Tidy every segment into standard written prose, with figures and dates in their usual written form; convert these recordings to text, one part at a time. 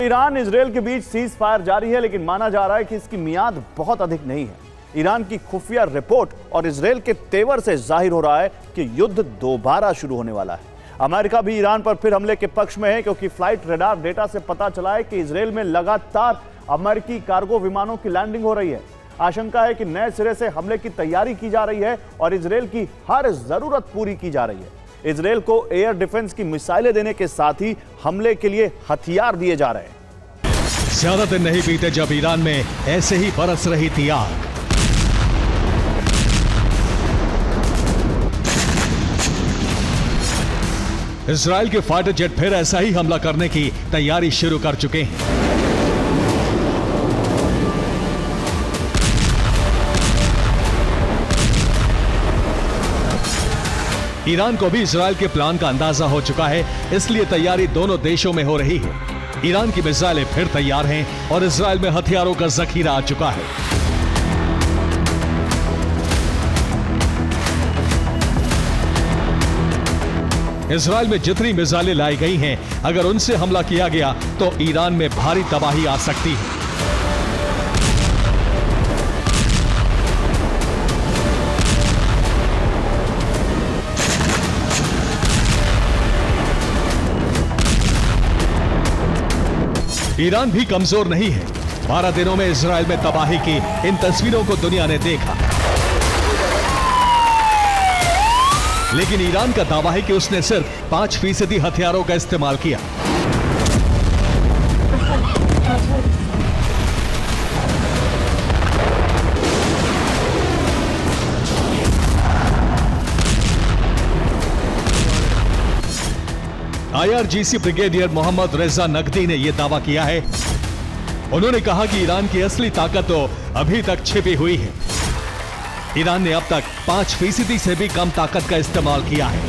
Iran Israel के बीच cease fire जारी है, लेकिन माना जा रहा है कि इसकी मियाद बहुत अधिक नहीं है। ईरान की खुफिया रिपोर्ट और इजरायल के तेवर से जाहिर हो रहा है कि युद्ध दोबारा शुरू होने वाला है। अमेरिका भी ईरान पर फिर हमले के पक्ष में है, क्योंकि फ्लाइट रडार डेटा से पता चला है कि इजरायल में लगातार अमेरिकी कार्गो विमानों की लैंडिंग हो रही है। आशंका है कि नए सिरे से हमले की तैयारी की जा रही है और इजरायल की हर जरूरत पूरी की जा रही है। इजरायल को एयर डिफेंस की मिसाइलें देने के साथ ही हमले के लिए हथियार दिए जा रहे हैं। ज्यादा दिन नहीं बीते जब ईरान में ऐसे ही बरस रही थी आग। इजरायल के फाइटर जेट फिर ऐसा ही हमला करने की तैयारी शुरू कर चुके हैं। ईरान को भी इजरायल के प्लान का अंदाजा हो चुका है, इसलिए तैयारी दोनों देशों में हो रही है। ईरान की मिसाइलें फिर तैयार हैं और इजरायल में हथियारों का जखीरा आ चुका है। इजरायल में जितनी मिसाइलें लाई गई हैं, अगर उनसे हमला किया गया तो ईरान में भारी तबाही आ सकती है। ईरान भी कमजोर नहीं है। 12 दिनों में इजरायल में तबाही की इन तस्वीरों को दुनिया ने देखा, लेकिन ईरान का दावा है कि उसने सिर्फ 5% हथियारों का इस्तेमाल किया। आईआरजीसी ब्रिगेडियर मोहम्मद रेजा नकदी ने यह दावा किया है। उन्होंने कहा कि ईरान की असली ताकत तो अभी तक छिपी हुई है। ईरान ने अब तक 5% से भी कम ताकत का इस्तेमाल किया है।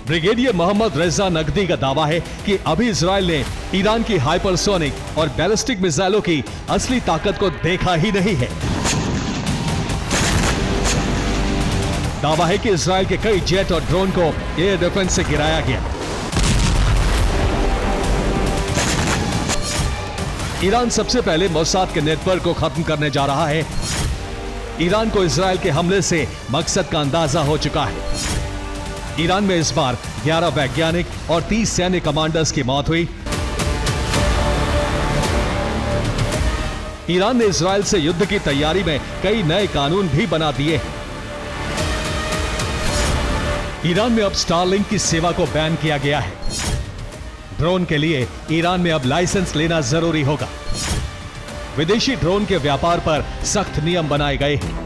ब्रिगेडियर मोहम्मद रेजा नकदी का दावा है कि अभी इजरायल ने ईरान की हाइपरसोनिक और बैलिस्टिक मिसाइलों की असली ताकत को देखा ही नहीं है। दावा है कि इजरायल के कई जेट और ड्रोन को एयर डिफेंस से गिराया गया। ईरान सबसे पहले मोसाद के नेटवर्क को खत्म करने जा रहा है। ईरान को इजरायल के हमले से मकसद का अंदाजा हो चुका है। ईरान में इस बार 11 वैज्ञानिक और 30 सैन्य कमांडर्स की मौत हुई। ईरान ने इजरायल से युद्ध की तैयारी में कई नए कानून भी बना दिए हैं। ईरान में अब स्टारलिंक की सेवा को बैन किया गया है। ड्रोन के लिए ईरान में अब लाइसेंस लेना जरूरी होगा। विदेशी ड्रोन के व्यापार पर सख्त नियम बनाए गए हैं।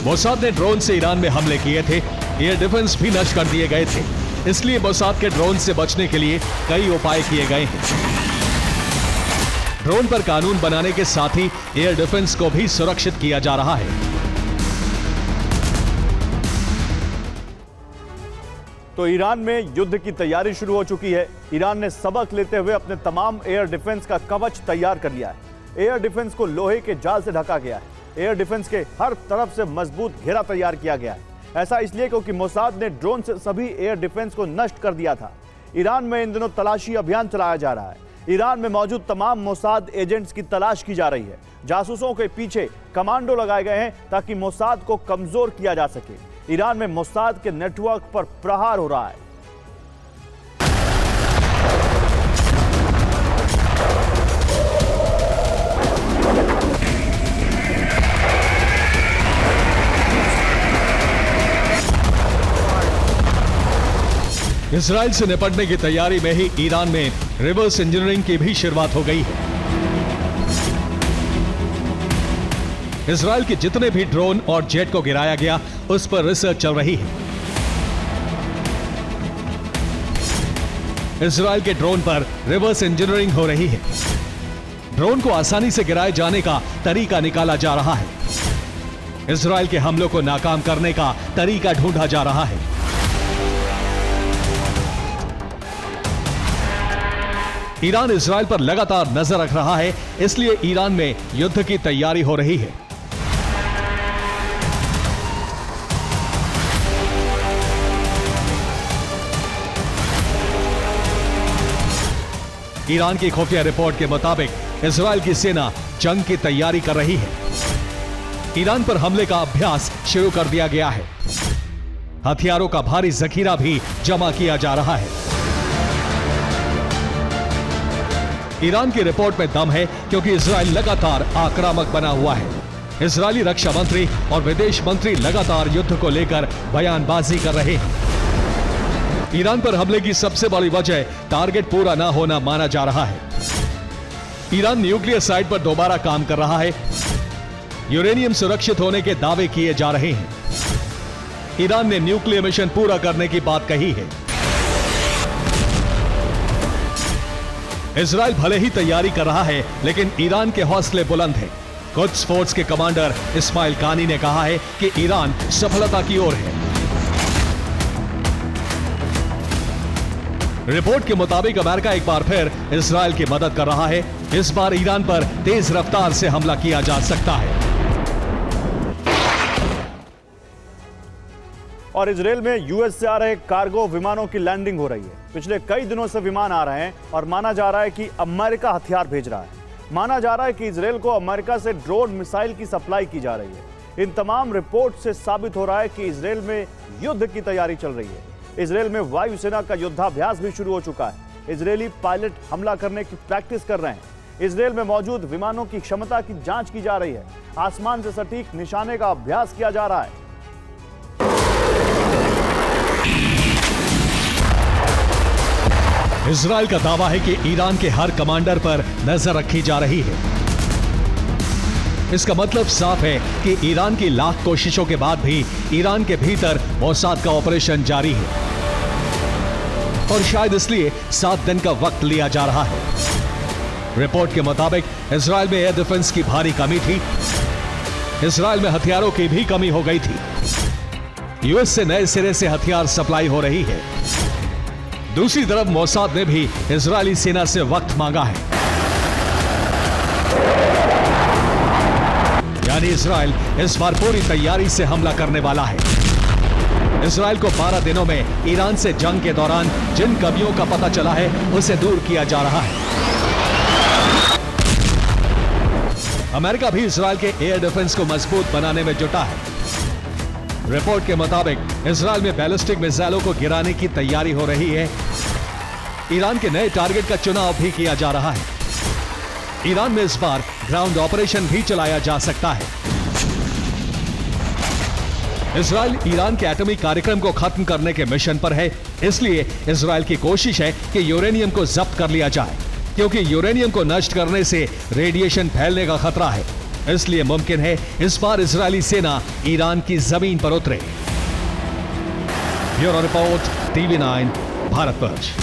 मोसाद ने ड्रोन से ईरान में हमले किए थे। एयर डिफेंस भी नष्ट कर दिए गए थे। इसलिए मोसाद के ड्रोन से बचने के लिए कई उपाय किए गए हैं। ड्रोन पर कानून बनाने के साथ ही एयर डिफेंस को भी सुरक्षित किया जा रहा है। तो ईरान में युद्ध की तैयारी शुरू हो चुकी है। ईरान ने सबक लेते हुए अपने तमाम एयर डिफेंस का कवच तैयार कर लिया है। एयर डिफेंस को लोहे के जाल से ढका गया है। एयर डिफेंस के हर तरफ से मजबूत घेरा तैयार किया गया है। ऐसा इसलिए क्योंकि मोसाद ने ड्रोन से सभी एयर डिफेंस को नष्ट कर दिया था। ईरान में इन दिनों तलाशी अभियान चलाया जा रहा है। ईरान में मौजूद तमाम मोसाद एजेंट्स की तलाश की जा रही है। जासूसों के पीछे कमांडो लगाए गए हैं ताकि मोसाद को कमजोर किया जा सके। ईरान में मोसाद के नेटवर्क पर प्रहार हो रहा है। इजरायल से निपटने की तैयारी में ही ईरान में रिवर्स इंजीनियरिंग की भी शुरुआत हो गई है। इजरायल के जितने भी ड्रोन और जेट को गिराया गया, उस पर रिसर्च चल रही है। इजरायल के ड्रोन पर रिवर्स इंजीनियरिंग हो रही है। ड्रोन को आसानी से गिराए जाने का तरीका निकाला जा रहा है। इजरायल के हमलों को नाकाम करने का तरीका ढूंढा जा रहा है। ईरान इजराइल पर लगातार नजर रख रहा है, इसलिए ईरान में युद्ध की तैयारी हो रही है। ईरान की खुफिया रिपोर्ट के मुताबिक इजराइल की सेना जंग की तैयारी कर रही है। ईरान पर हमले का अभ्यास शुरू कर दिया गया है। हथियारों का भारी जखीरा भी जमा किया जा रहा है। ईरान की रिपोर्ट में दम है क्योंकि इजराइल लगातार आक्रामक बना हुआ है। इजरायली रक्षा मंत्री और विदेश मंत्री लगातार युद्ध को लेकर बयानबाजी कर रहे हैं। ईरान पर हमले की सबसे बड़ी वजह टारगेट पूरा न होना माना जा रहा है। ईरान न्यूक्लियर साइट पर दोबारा काम कर रहा है। यूरेनियम सुरक्षित होने के दावे किए जा रहे हैं। ईरान ने न्यूक्लियर मिशन पूरा करने की बात कही है। इजराइल भले ही तैयारी कर रहा है, लेकिन ईरान के हौसले बुलंद हैं। कुद्स फोर्स के कमांडर इस्माइल कानी ने कहा है कि ईरान सफलता की ओर है। रिपोर्ट के मुताबिक अमेरिका एक बार फिर इजराइल की मदद कर रहा है। इस बार ईरान पर तेज रफ्तार से हमला किया जा सकता है। और इजराइल में यूएस से आ रहे कार्गो विमानों की लैंडिंग हो रही है। पिछले कई दिनों से विमान आ रहे हैं और माना जा रहा है कि अमेरिका हथियार भेज रहा है। माना जा रहा है कि इजराइल को अमेरिका से ड्रोन मिसाइल की सप्लाई की जा रही है। इन तमाम रिपोर्ट से साबित हो रहा है कि इजराइल में युद्ध की तैयारी चल रही है। इजराइल में वायुसेना का युद्धाभ्यास भी शुरू हो चुका है। इजरायली पायलट हमला करने की प्रैक्टिस कर रहे हैं। इजराइल में मौजूद विमानों की क्षमता की जांच की जा रही है। आसमान से सटीक निशाने का अभ्यास किया जा रहा है। इजराइल का दावा है कि ईरान के हर कमांडर पर नजर रखी जा रही है। इसका मतलब साफ है कि ईरान की लाख कोशिशों के बाद भी ईरान के भीतर मोसाद का ऑपरेशन जारी है और शायद इसलिए 7 दिन का वक्त लिया जा रहा है। रिपोर्ट के मुताबिक इजराइल में एयर डिफेंस की भारी कमी थी। इजराइल में हथियारों की भी कमी हो गई थी। यूएस से नए सिरे से हथियार सप्लाई हो रही है। दूसरी तरफ मोसाद ने भी इजरायली सेना से वक्त मांगा है। यानी इजराइल इस बार पूरी तैयारी से हमला करने वाला है। इजराइल को 12 दिनों में ईरान से जंग के दौरान जिन कमियों का पता चला है उसे दूर किया जा रहा है। अमेरिका भी इजराइल के एयर डिफेंस को मजबूत बनाने में जुटा है। रिपोर्ट के मुताबिक इजराइल में बैलिस्टिक मिसाइलों को गिराने की तैयारी हो रही है। ईरान के नए टारगेट का चुनाव भी किया जा रहा है। ईरान में इस बार ग्राउंड ऑपरेशन भी चलाया जा सकता है। इजराइल ईरान के एटॉमिक कार्यक्रम को खत्म करने के मिशन पर है, इसलिए इजराइल की कोशिश है कि यूरेनियम को जब्त कर लिया जाए, क्योंकि यूरेनियम को नष्ट करने से रेडिएशन फैलने का खतरा है। इसलिए मुमकिन है इस बार इजरायली सेना ईरान की जमीन पर उतरे। Bureau report, TV9, Bharatvarsh.